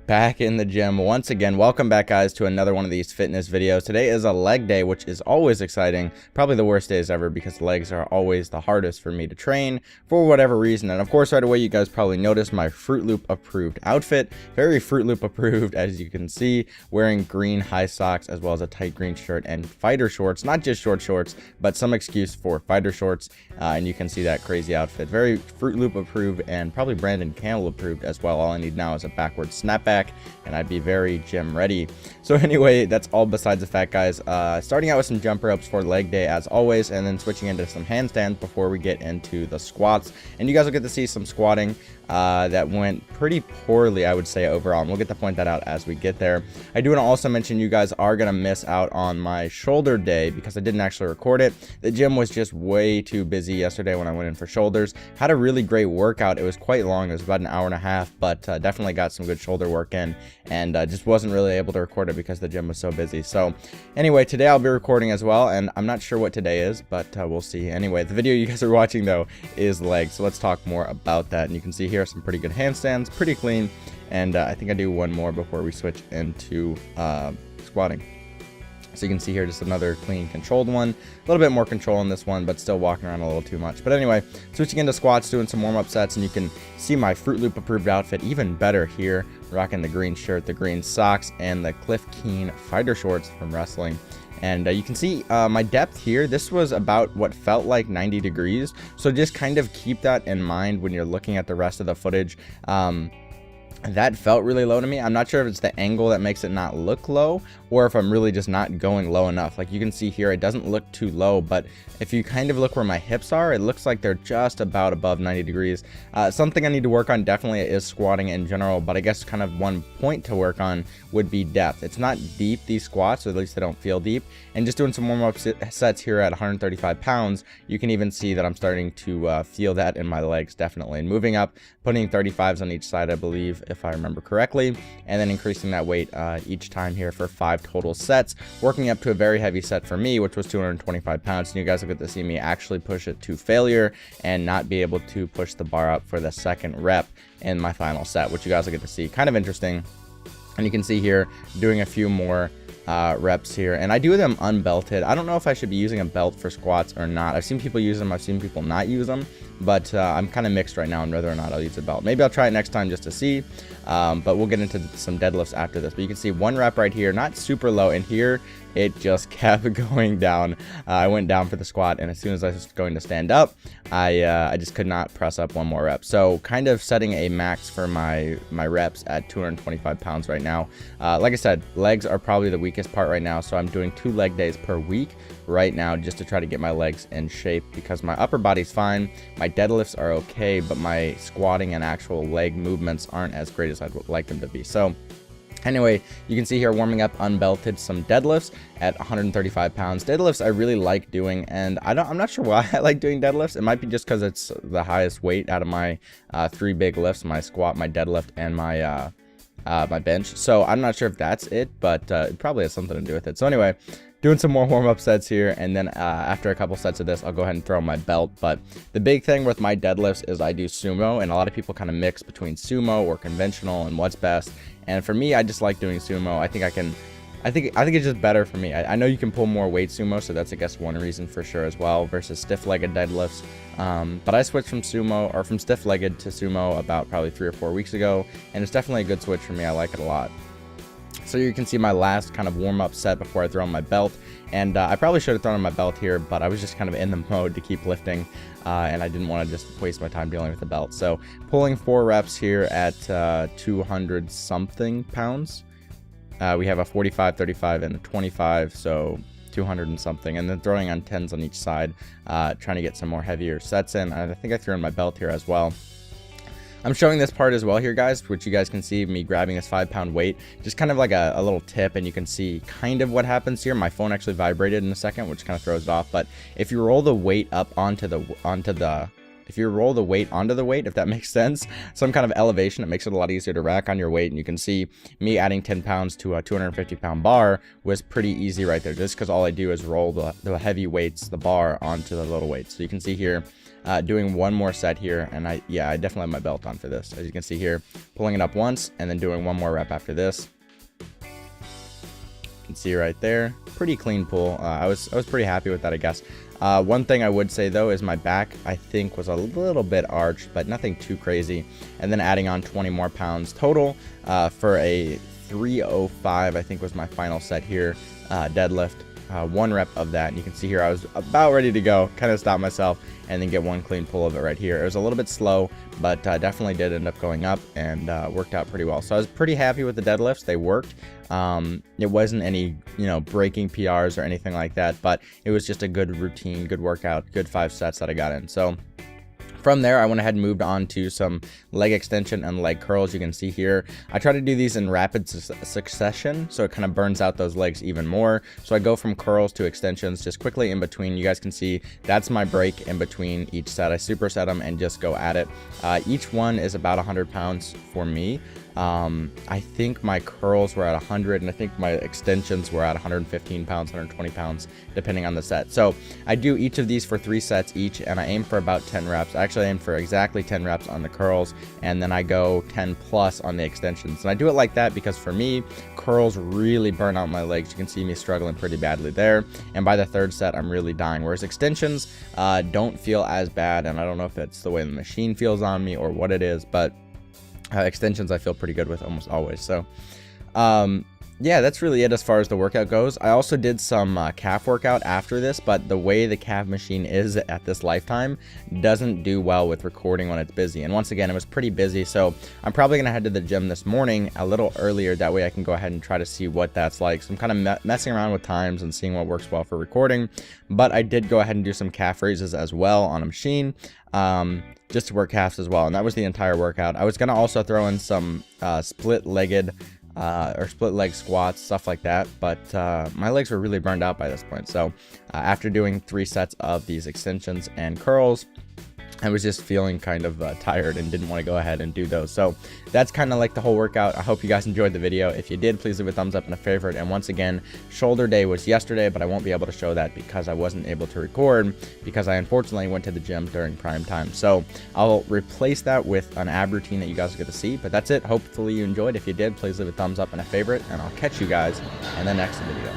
Back in the gym once again. Welcome back, guys, to another one of these fitness videos. Today is a leg day, which is always exciting. Probably the worst days ever because legs are always the hardest for me to train for whatever reason. And of course, right away, you guys probably noticed my Fruit Loop approved outfit. Very Fruit Loop approved, as you can see, wearing green high socks as well as a tight green shirt and fighter shorts. Not just short shorts, but some excuse for fighter shorts. And you can see that crazy outfit. Very Fruit Loop approved and probably Brandon Candle approved as well. All I need now is a backward snapback and I'd be very gym ready. So anyway, that's all besides the fact, guys. Starting out with some jump ropes for leg day as always, and then switching into some handstands before we get into the squats. And you guys will get to see some squatting that went pretty poorly, I would say, overall, and we'll get to point that out as we get there. I do want to also mention you guys are going to miss out on my shoulder day because I didn't actually record it. The gym was just way too busy yesterday when I went in for shoulders. Had a really great workout. It was quite long. It was about an hour and a half, but definitely got some good shoulder work in, and just wasn't really able to record it because the gym was so busy. So anyway, today I'll be recording as well, and I'm not sure what today is, but we'll see. Anyway, the video you guys are watching though is legs, so let's talk more about that. And you can see here some pretty good handstands, pretty clean, and I think I do one more before we switch into squatting. So you can see here just another clean, controlled one. A little bit more control in this one, but still walking around a little too much. But anyway, switching into squats, doing some warm-up sets, and you can see my Fruit Loop approved outfit even better here. Rocking the green shirt, the green socks, and the Cliff Keen fighter shorts from wrestling. And you can see my depth here. This was about what felt like 90 degrees. So just kind of keep that in mind when you're looking at the rest of the footage. That felt really low to me. I'm not sure if it's the angle that makes it not look low or if I'm really just not going low enough. Like you can see here, it doesn't look too low, but if you kind of look where my hips are, it looks like they're just about above 90 degrees. Something I need to work on definitely is squatting in general, but I guess kind of one point to work on would be depth. It's not deep, these squats, or at least they don't feel deep. And just doing some warm-up sets here at 135 pounds, you can even see that I'm starting to feel that in my legs, definitely. And moving up, putting 35s on each side, I believe, if I remember correctly, and then increasing that weight each time here for 5 total sets, working up to a very heavy set for me, which was 225 pounds. And you guys will get to see me actually push it to failure and not be able to push the bar up for the second rep in my final set, which you guys will get to see. Kind of interesting. And you can see here doing a few more reps here, and I do them unbelted. I don't know if I should be using a belt for squats or not. I've seen people use them, I've seen people not use them, but I'm kind of mixed right now on whether or not I'll use a belt. Maybe I'll try it next time just to see, but we'll get into some deadlifts after this. But you can see one rep right here, not super low, and here it just kept going down. I went down for the squat, and as soon as I was going to stand up, I just could not press up one more rep. So kind of setting a max for my reps at 225 pounds right now. Like I said, legs are probably the weakest part right now, so I'm doing 2 leg days per week right now just to try to get my legs in shape because my upper body's fine, my deadlifts are okay, but my squatting and actual leg movements aren't as great as I'd like them to be. So anyway, you can see here warming up unbelted some deadlifts at 135 pounds. Deadlifts I really like doing, and I'm not sure why I like doing deadlifts. It might be just because it's the highest weight out of my 3 big lifts, my squat, my deadlift, and my my bench. So I'm not sure if that's it, but it probably has something to do with it. So anyway, doing some more warm-up sets here, and then after a couple sets of this, I'll go ahead and throw my belt. But the big thing with my deadlifts is I do sumo, and a lot of people kind of mix between sumo or conventional and what's best. And for me, I just like doing sumo. I think it's just better for me. I know you can pull more weight sumo, so that's, I guess, one reason for sure as well, versus stiff-legged deadlifts. But I switched from stiff-legged to sumo about probably 3 or 4 weeks ago, and it's definitely a good switch for me. I like it a lot. So you can see my last kind of warm-up set before I throw on my belt, and I probably should have thrown on my belt here, but I was just kind of in the mode to keep lifting, and I didn't want to just waste my time dealing with the belt. So pulling 4 reps here at 200 something pounds. We have a 45, 35, and a 25, so 200 and something, and then throwing on 10s on each side, trying to get some more heavier sets in. I think I threw in my belt here as well. I'm showing this part as well here, guys, which you guys can see me grabbing this 5-pound weight, just kind of like a little tip, and you can see kind of what happens here. My phone actually vibrated in a second, which kind of throws it off, but if you roll the weight up onto the weight, if that makes sense, some kind of elevation, it makes it a lot easier to rack on your weight. And you can see me adding 10 pounds to a 250 pound bar was pretty easy right there, just because all I do is roll the heavy weights, the bar, onto the little weights. So you can see here doing one more set here, and I definitely have my belt on for this. As you can see here, pulling it up once and then doing one more rep after this. You can see right there, pretty clean pull. I was pretty happy with that, I guess. One thing I would say though is my back, I think, was a little bit arched, but nothing too crazy. And then adding on 20 more pounds total for a 305, I think was my final set here, deadlift. One rep of that, and you can see here I was about ready to go, kind of stopped myself and then get one clean pull of it right here. It was a little bit slow, but definitely did end up going up and worked out pretty well. So I was pretty happy with the deadlifts. They worked. It wasn't any, breaking PRs or anything like that, but it was just a good routine, good workout, good 5 sets that I got in. So from there, I went ahead and moved on to some leg extension and leg curls. You can see here, I try to do these in rapid succession, so it kind of burns out those legs even more. So I go from curls to extensions just quickly in between. You guys can see that's my break in between each set. I superset them and just go at it. Each one is about 100 pounds for me. I think my curls were at 100, and I think my extensions were at 115 pounds, 120 pounds, depending on the set. So I do each of these for 3 sets each, and I aim for about 10 reps. I actually aim for exactly 10 reps on the curls, and then I go 10 plus on the extensions. And I do it like that because for me, curls really burn out my legs. You can see me struggling pretty badly there, and by the 3rd set, I'm really dying. Whereas extensions don't feel as bad, and I don't know if it's the way the machine feels on me or what it is, but extensions I feel pretty good with almost always. So yeah, that's really it as far as the workout goes. I also did some calf workout after this, but the way the calf machine is at this lifetime doesn't do well with recording when it's busy. And once again, it was pretty busy, so I'm probably gonna head to the gym this morning a little earlier. That way I can go ahead and try to see what that's like. So I'm kind of messing around with times and seeing what works well for recording. But I did go ahead and do some calf raises as well on a machine, just to work calves as well, and that was the entire workout. I was gonna also throw in some split-legged or split leg squats, stuff like that, but my legs were really burned out by this point. So after doing 3 sets of these extensions and curls, I was just feeling kind of tired and didn't want to go ahead and do those. So that's kind of like the whole workout. I hope you guys enjoyed the video. If you did, please leave a thumbs up and a favorite. And once again, shoulder day was yesterday, but I won't be able to show that because I wasn't able to record because I unfortunately went to the gym during prime time. So I'll replace that with an ab routine that you guys get to see. But that's it. Hopefully you enjoyed. If you did, please leave a thumbs up and a favorite, and I'll catch you guys in the next video.